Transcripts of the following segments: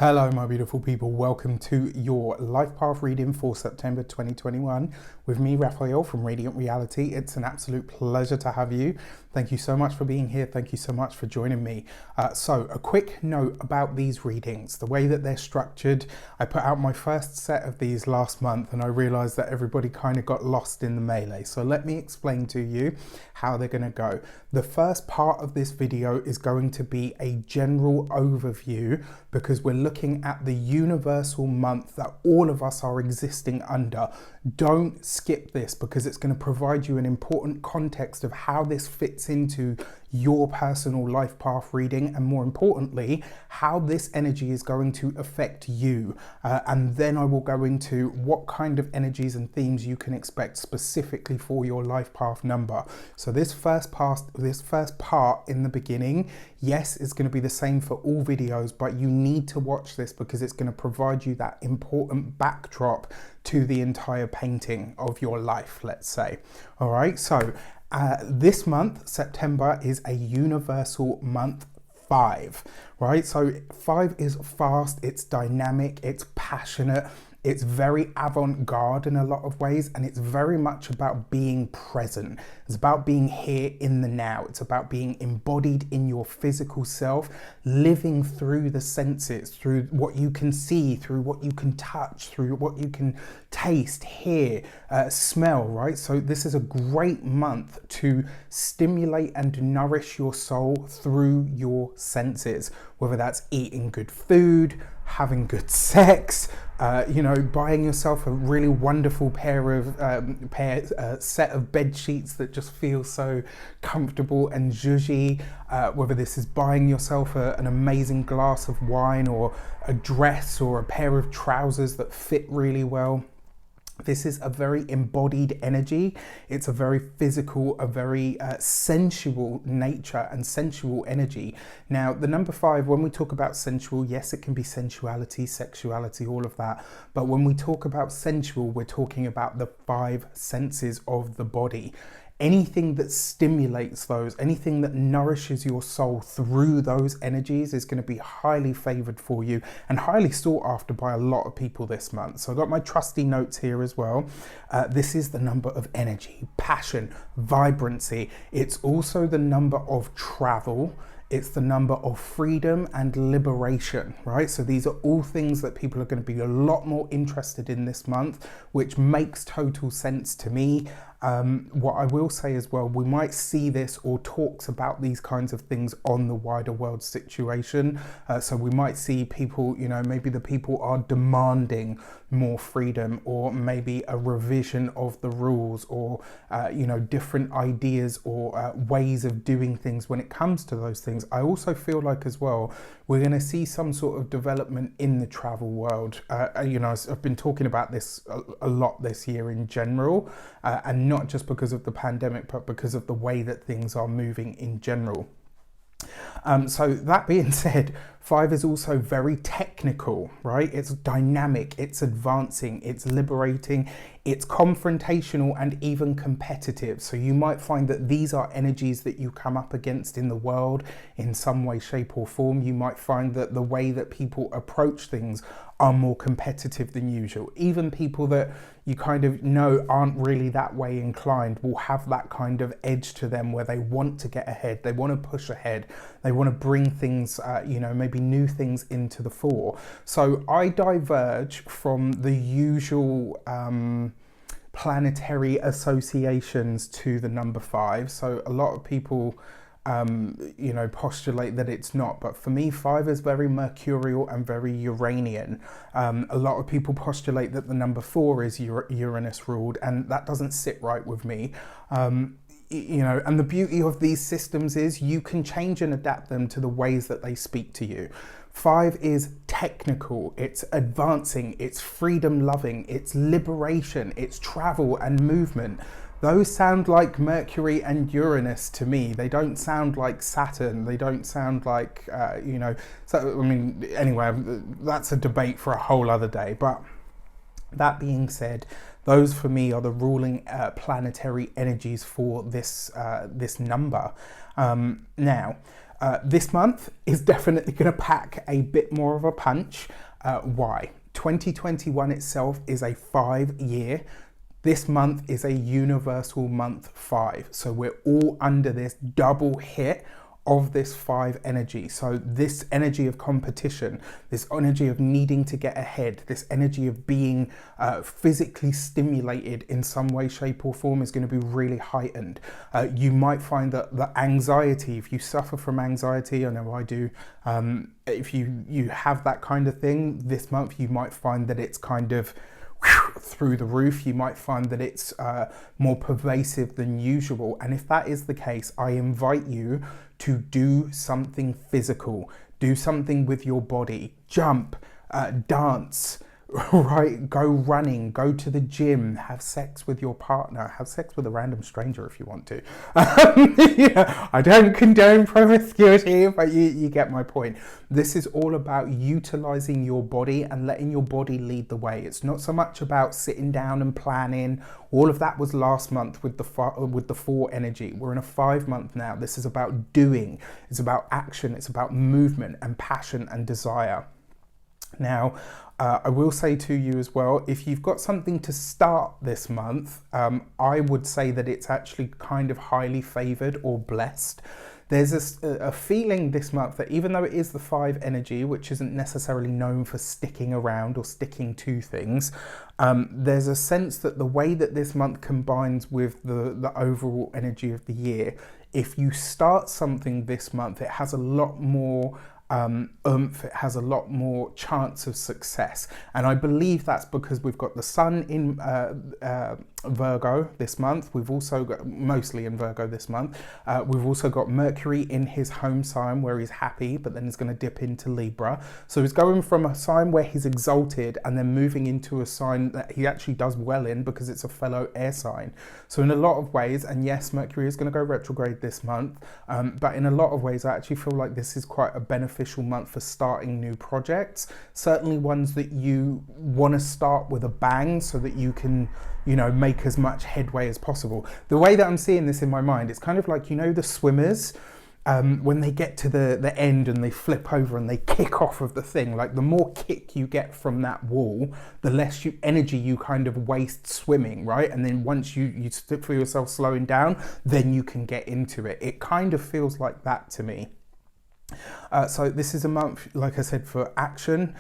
Hello my beautiful people, welcome to your life path reading for September 2021 with me, Raphael from Radiant Reality. It's an absolute pleasure to have you. Thank you so much for being here. Thank you so much for joining me. So a quick note about these readings, the way that they're structured. I put out my first set of these last month and I realized that everybody kind of got lost in the melee. So let me explain to you how they're going to go. The first part of this video is going to be a general overview because we're looking at the universal month that all of us are existing under. Don't skip this because it's going to provide you an important context of how this fits into your personal life path reading, and more importantly, how this energy is going to affect you. And then I will go into what kind of energies and themes you can expect specifically for your life path number. So this first part in the beginning, yes, it's going to be the same for all videos, but you need to watch this because it's going to provide you that important backdrop to the entire painting of your life, let's say. All right, so this month, September, is a universal month 5, right? So 5 is fast, it's dynamic, it's passionate, it's very avant-garde in a lot of ways, and it's very much about being present. It's about being here in the now. It's about being embodied in your physical self, living through the senses, through what you can see, through what you can touch, through what you can taste, hear, smell, right? So this is a great month to stimulate and nourish your soul through your senses, whether that's eating good food, having good sex, buying yourself a really wonderful set of bed sheets that just feel so comfortable and zhuzhy, whether this is buying yourself an amazing glass of wine or a dress or a pair of trousers that fit really well. This is a very embodied energy. It's a very physical, a very sensual nature and sensual energy. Now, the number 5, when we talk about sensual, yes, it can be sensuality, sexuality, all of that. But when we talk about sensual, we're talking about the 5 senses of the body. Anything that stimulates those, anything that nourishes your soul through those energies is going to be highly favored for you and highly sought after by a lot of people this month. So I've got my trusty notes here as well. This is the number of energy, passion, vibrancy. It's also the number of travel. It's the number of freedom and liberation, right? So these are all things that people are going to be a lot more interested in this month, which makes total sense to me. What I will say as well, we might see this or talks about these kinds of things on the wider world situation. So we might see people, maybe the people are demanding more freedom, or maybe a revision of the rules, or, different ideas or ways of doing things when it comes to those things. I also feel like as well, we're going to see some sort of development in the travel world. I've been talking about this a lot this year in general, and not just because of the pandemic, but because of the way that things are moving in general. So that being said, 5 is also very technical, right? It's dynamic, it's advancing, it's liberating, it's confrontational and even competitive. So you might find that these are energies that you come up against in the world in some way, shape or form. You might find that the way that people approach things are more competitive than usual. Even people that you kind of know aren't really that way inclined will have that kind of edge to them where they want to get ahead, they want to push ahead, they want to bring things, maybe new things into the fore. So I diverge from the usual planetary associations to the number 5. So a lot of people postulate that it's not, but for me 5 is very mercurial and very Uranian. A lot of people postulate that the number 4 is Uranus ruled, and that doesn't sit right with me. And the beauty of these systems is you can change and adapt them to the ways that they speak to you. 5 is technical, it's advancing, it's freedom loving, it's liberation, it's travel and movement. Those sound like Mercury and Uranus to me. They don't sound like Saturn. They don't sound like, anyway, that's a debate for a whole other day. But that being said, those for me are the ruling planetary energies for this number. Now, This month is definitely going to pack a bit more of a punch. Why? 2021 itself is a 5-year. This month is a universal month 5. So we're all under this double hit of this 5 energy. So this energy of competition, this energy of needing to get ahead, this energy of being physically stimulated in some way, shape or form is going to be really heightened. You might find that the anxiety, if you suffer from anxiety, I know I do, if you have that kind of thing this month, you might find that it's kind of through the roof. You might find that it's more pervasive than usual, and if that is the case, I invite you to do something physical, do something with your body, jump, dance, right? Go running, go to the gym, have sex with your partner, have sex with a random stranger if you want to. Yeah, I don't condone promiscuity, but you get my point. This is all about utilizing your body and letting your body lead the way. It's not so much about sitting down and planning. All of that was last month with the 4 energy. We're in a 5 month now. This is about doing. It's about action. It's about movement and passion and desire. Now, I will say to you as well, if you've got something to start this month, I would say that it's actually kind of highly favored or blessed. There's a feeling this month that even though it is the 5 energy, which isn't necessarily known for sticking around or sticking to things, there's a sense that the way that this month combines with the overall energy of the year, if you start something this month, it has a lot more oomph, it has a lot more chance of success. And I believe that's because we've got the sun in Virgo this month. We've also got, mostly in Virgo this month, we've also got Mercury in his home sign where he's happy, but then he's going to dip into Libra. So he's going from a sign where he's exalted and then moving into a sign that he actually does well in because it's a fellow air sign. So in a lot of ways, and yes, Mercury is going to go retrograde this month, but in a lot of ways I actually feel like this is quite a beneficial month for starting new projects, certainly ones that you want to start with a bang so that you can, you know, make as much headway as possible. The way that I'm seeing this in my mind, it's kind of like, you know, the swimmers, when they get to the end and they flip over and they kick off of the thing, like the more kick you get from that wall, the less energy you kind of waste swimming, right? And then once you feel yourself slowing down, then you can get into it. It kind of feels like that to me. So this is a month, like I said, for action,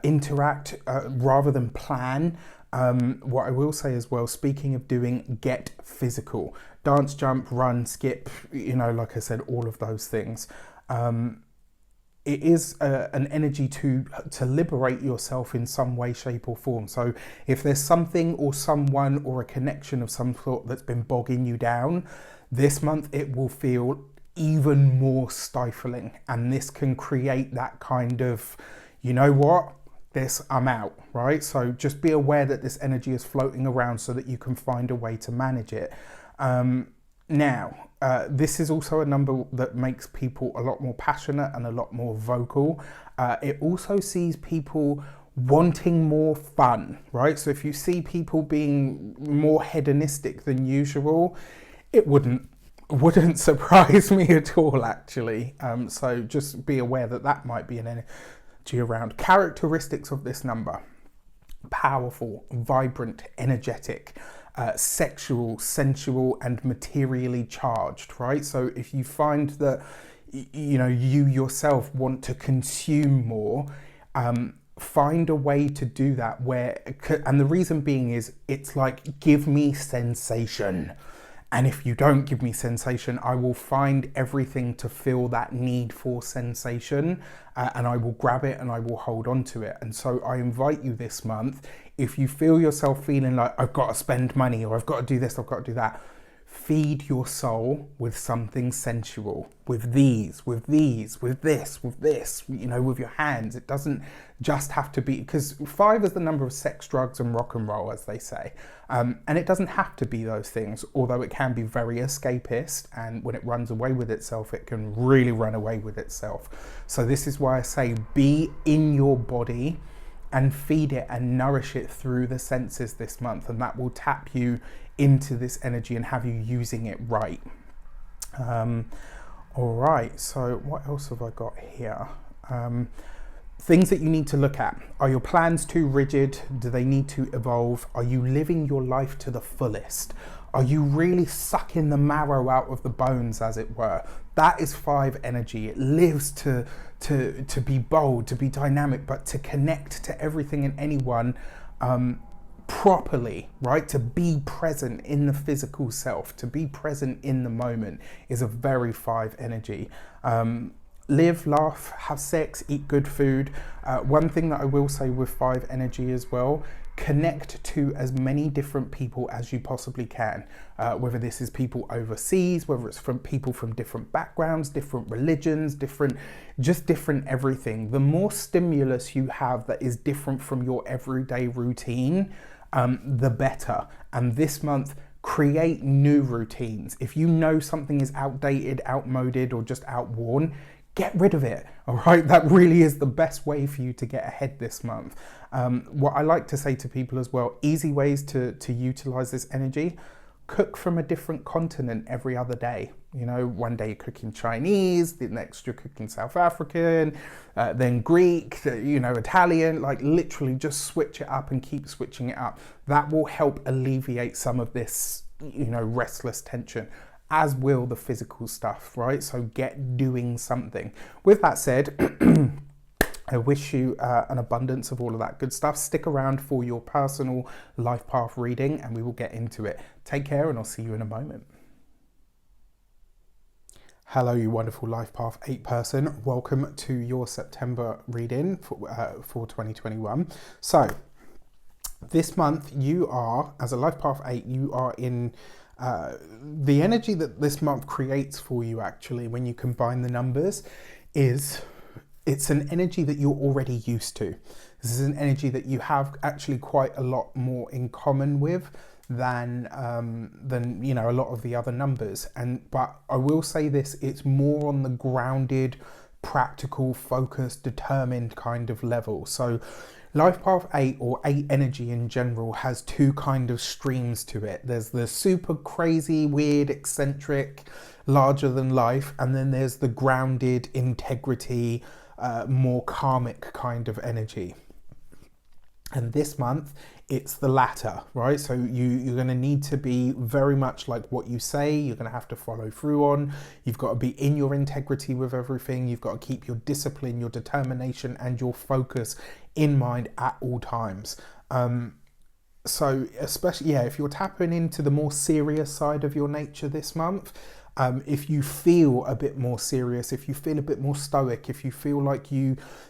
interact rather than plan. What I will say as well, speaking of doing, get physical. Dance, jump, run, skip, you know, like I said, all of those things. It is an energy to liberate yourself in some way, shape or form. So if there's something or someone or a connection of some sort that's been bogging you down, this month it will feel even more stifling, and this can create that kind of, you know what, I'm out, right? So just be aware that this energy is floating around so that you can find a way to manage it. Now, this is also a number that makes people a lot more passionate and a lot more vocal. It also sees people wanting more fun, right? So if you see people being more hedonistic than usual, it wouldn't surprise me at all, actually. So just be aware that that might be an energy around. Characteristics of this number: powerful, vibrant, energetic, sexual, sensual, and materially charged, right? So if you find that, you know, you yourself want to consume more, find a way to do that and the reason being is, it's like, give me sensation. And if you don't give me sensation, I will find everything to fill that need for sensation, and I will grab it and I will hold on to it. And so I invite you this month, if you feel yourself feeling like, I've got to spend money, or I've got to do this, I've got to do that, feed your soul with something sensual, with this, you know, with your hands. It doesn't just have to be, because 5 is the number of sex, drugs and rock and roll, as they say. And it doesn't have to be those things, although it can be very escapist, and when it runs away with itself, it can really run away with itself. So this is why I say, be in your body and feed it and nourish it through the senses this month, and that will tap you into this energy and have you using it right. All right, so what else have I got here? Things that you need to look at. Are your plans too rigid? Do they need to evolve? Are you living your life to the fullest? Are you really sucking the marrow out of the bones, as it were? That is 5 energy. It lives to be bold, to be dynamic, but to connect to everything and anyone properly, right? To be present in the physical self, to be present in the moment is a very 5 energy. Live, laugh, have sex, eat good food. One thing that I will say with 5 energy as well, connect to as many different people as you possibly can, whether this is people overseas, whether it's from people from different backgrounds, different religions, different everything. The more stimulus you have that is different from your everyday routine, the better. And this month, create new routines. If you know something is outdated, outmoded, or just outworn, get rid of it. All right, that really is the best way for you to get ahead this month. What I like to say to people as well, easy ways to utilize this energy: cook from a different continent every other day. You know, one day you're cooking Chinese, the next you're cooking South African, then Greek, Italian. Like, literally just switch it up and keep switching it up. That will help alleviate some of this, restless tension, as will the physical stuff, right? So get doing something. With that said, I wish you an abundance of all of that good stuff. Stick around for your personal life path reading and we will get into it. Take care, and I'll see you in a moment. Hello, you wonderful Life Path 8 person. Welcome to your September reading for 2021. So this month you are, as a Life Path 8, you are in the energy that this month creates for you, actually, when you combine the numbers, it's an energy that you're already used to. This is an energy that you have actually quite a lot more in common with than a lot of the other numbers. But I will say this: it's more on the grounded, practical, focused, determined kind of level. So Life Path 8, or 8 energy in general, has 2 kind of streams to it. There's the super crazy, weird, eccentric, larger than life, and then there's the grounded, integrity, more karmic kind of energy. And this month, it's the latter, right? So you're going to need to be very much like what you say. You're going to have to follow through on. You've got to be in your integrity with everything. You've got to keep your discipline, your determination, and your focus in mind at all times. So especially, if you're tapping into the more serious side of your nature this month, if you feel a bit more serious, if you feel a bit more stoic, if you feel like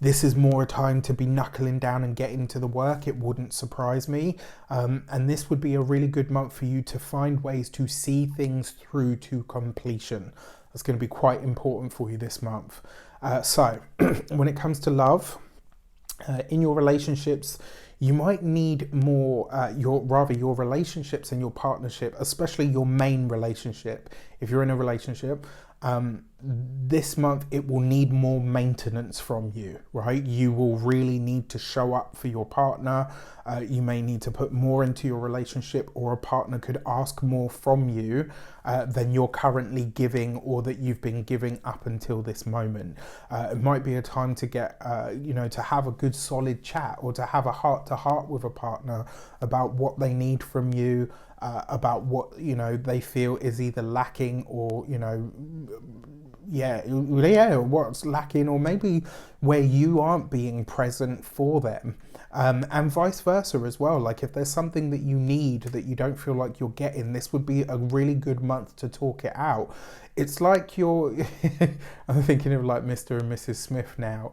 this is more a time to be knuckling down and getting to the work, it wouldn't surprise me. And this would be a really good month for you to find ways to see things through to completion. That's going to be quite important for you this month. So when it comes to love, in your relationships, you might need more, your relationships and your partnership, especially your main relationship. If you're in a relationship, this month it will need more maintenance from you, right? You will really need to show up for your partner. You may need to put more into your relationship, or a partner could ask more from you than you're currently giving, or that you've been giving up until this moment. It might be a time to get, to have a good solid chat, or to have a heart-to-heart with a partner about what they need from you, about what they feel is either lacking, or what's lacking, or maybe where you aren't being present for them, and vice versa as well. Like, if there's something that you need that you don't feel like you're getting, this would be a really good month to talk it out. It's like you're I'm thinking of like Mr. and Mrs. Smith now.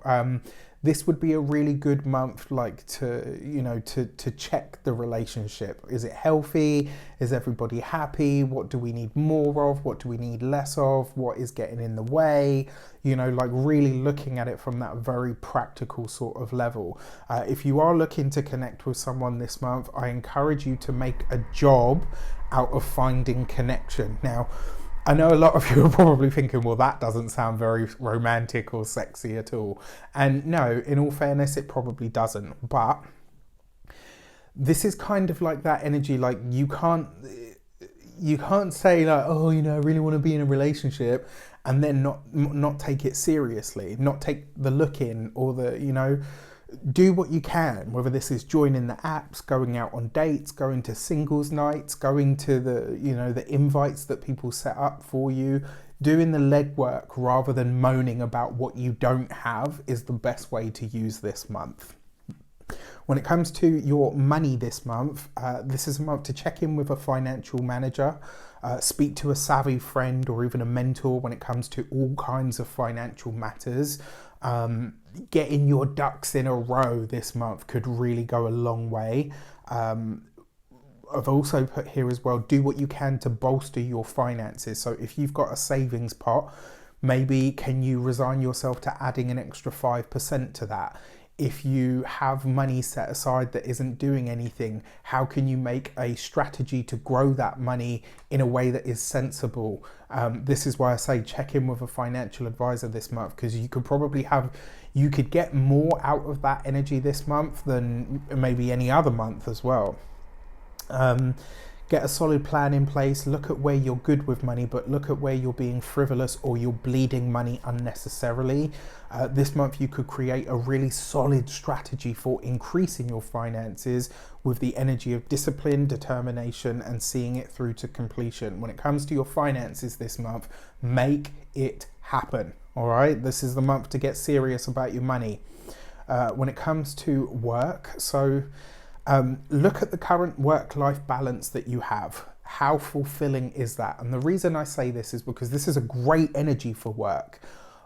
This would be a really good month, like, to check the relationship. Is it healthy? Is everybody happy? What do we need more of? What do we need less of? What is getting in the way? Like, really looking at it from that very practical sort of level. If you are looking to connect with someone this month, I encourage you to make a job out of finding connection. Now, I know a lot of you are probably thinking, well, that doesn't sound very romantic or sexy at all. And no, in all fairness, it probably doesn't. But this is kind of like that energy. Like, you can't say like, oh, I really want to be in a relationship, and then not take it seriously, not take the look in, or the, do what you can, whether this is joining the apps, going out on dates, going to singles nights, going to the invites that people set up for you. Doing the legwork rather than moaning about what you don't have is the best way to use this month. When it comes to your money this month, this is a month to check in with a financial manager, speak to a savvy friend or even a mentor when it comes to all kinds of financial matters. Getting your ducks in a row this month could really go a long way. I've also put here as well, do what you can to bolster your finances. So if you've got a savings pot, maybe can you resign yourself to adding an extra 5% to that? If you have money set aside that isn't doing anything, how can you make a strategy to grow that money in a way that is sensible? This is why I say check in with a financial advisor this month, because you could get more out of that energy this month than maybe any other month as well. Get a solid plan in place. Look at where you're good with money, but look at where you're being frivolous or you're bleeding money unnecessarily. This month you could create a really solid strategy for increasing your finances with the energy of discipline, determination, and seeing it through to completion. When it comes to your finances this month, make it happen. All right, this is the month to get serious about your money. When it comes to work, look at the current work-life balance that you have. How fulfilling is that? And the reason I say this is because this is a great energy for work,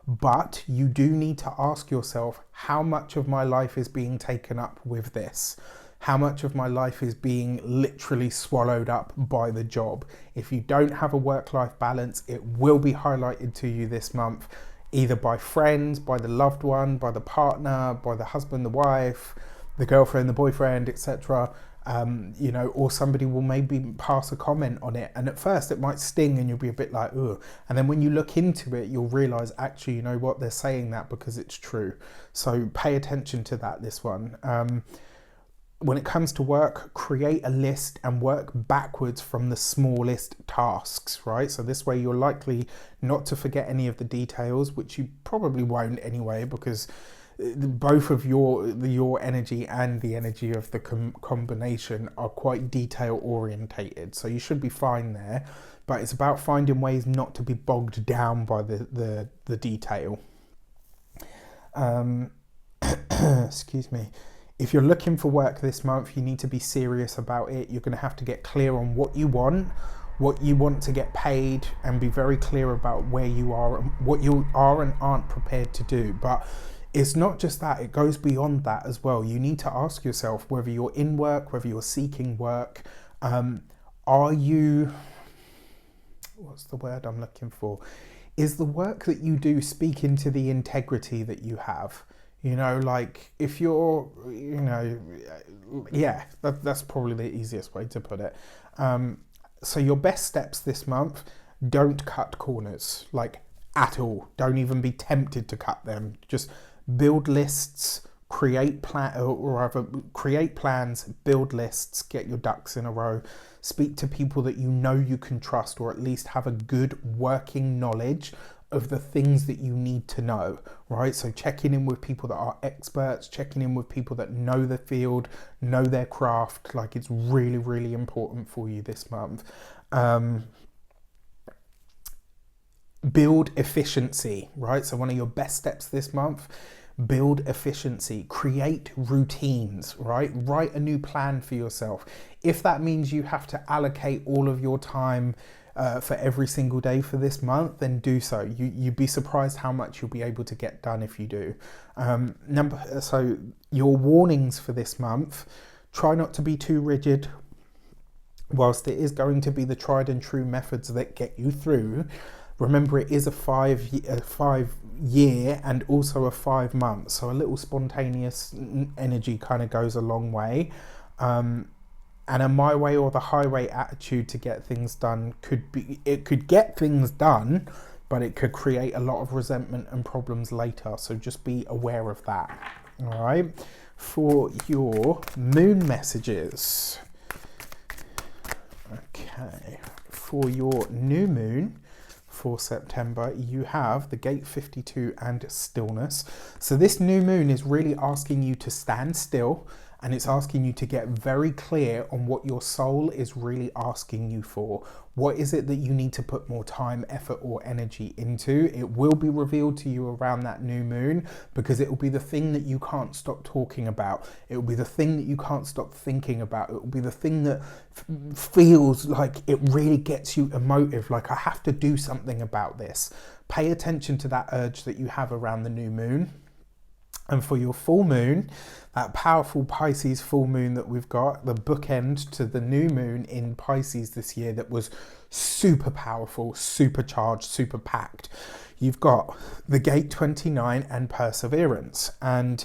but you do need to ask yourself, how much of my life is being taken up with this? How much of my life is being literally swallowed up by the job? If you don't have a work-life balance, it will be highlighted to you this month, either by friends, by the loved one, by the partner, by the husband, the wife, the girlfriend, the boyfriend, etc. Or somebody will maybe pass a comment on it, and at first it might sting and you'll be a bit like, ugh. And then when you look into it, you'll realize, actually, you know what, they're saying that because it's true. So pay attention to that, this one. When it comes to work, create a list and work backwards from the smallest tasks, right? So this way you're likely not to forget any of the details, which you probably won't anyway, because both of your energy and the energy of the combination are quite detail orientated, so you should be fine there. But it's about finding ways not to be bogged down by the detail. Excuse me. If you're looking for work this month, you need to be serious about it. You're going to have to get clear on what you want to get paid, and be very clear about where you are and what you are and aren't prepared to do. But it's not just that, it goes beyond that as well. You need to ask yourself whether you're in work, whether you're seeking work. Are you, what's the word I'm looking for? Is the work that you do speaking to the integrity that you have? Like if you're, that's probably the easiest way to put it. So your best steps this month, don't cut corners, like at all. Don't even be tempted to cut them. Just build lists, create plans, build lists, get your ducks in a row, speak to people that you know you can trust, or at least have a good working knowledge of the things that you need to know, right? So checking in with people that are experts, checking in with people that know the field, know their craft, like it's really, really important for you this month. Build efficiency, right? So one of your best steps this month, build efficiency, create routines, right? Write a new plan for yourself. If that means you have to allocate all of your time for every single day for this month, then do so. You'd be surprised how much you'll be able to get done if you do. So your warnings for this month, try not to be too rigid. Whilst it is going to be the tried and true methods that get you through, remember it is a 5 year and also a 5 month, so a little spontaneous energy kind of goes a long way. And a my way or the highway attitude to get things done could get things done, but it could create a lot of resentment and problems later. So just be aware of that. All right. For your moon messages. Okay. For your new moon for September, you have the gate 52 and stillness. So this new moon is really asking you to stand still, and it's asking you to get very clear on what your soul is really asking you for. What is it that you need to put more time, effort, or energy into? It will be revealed to you around that new moon, because it will be the thing that you can't stop talking about. It will be the thing that you can't stop thinking about. It will be the thing that feels like it really gets you emotive, like I have to do something about this. Pay attention to that urge that you have around the new moon. And for your full moon, that powerful Pisces full moon that we've got, the bookend to the new moon in Pisces this year that was super powerful, super charged, super packed. You've got the gate 29 and perseverance. And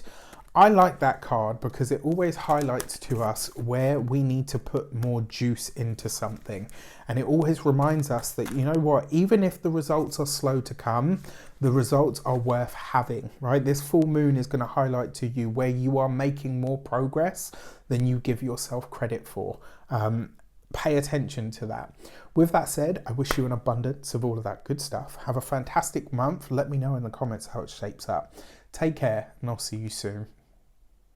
I like that card because it always highlights to us where we need to put more juice into something. And it always reminds us that, you know what, even if the results are slow to come, the results are worth having, right? This full moon is going to highlight to you where you are making more progress than you give yourself credit for. Pay attention to that. With that said, I wish you an abundance of all of that good stuff. Have a fantastic month. Let me know in the comments how it shapes up. Take care, and I'll see you soon.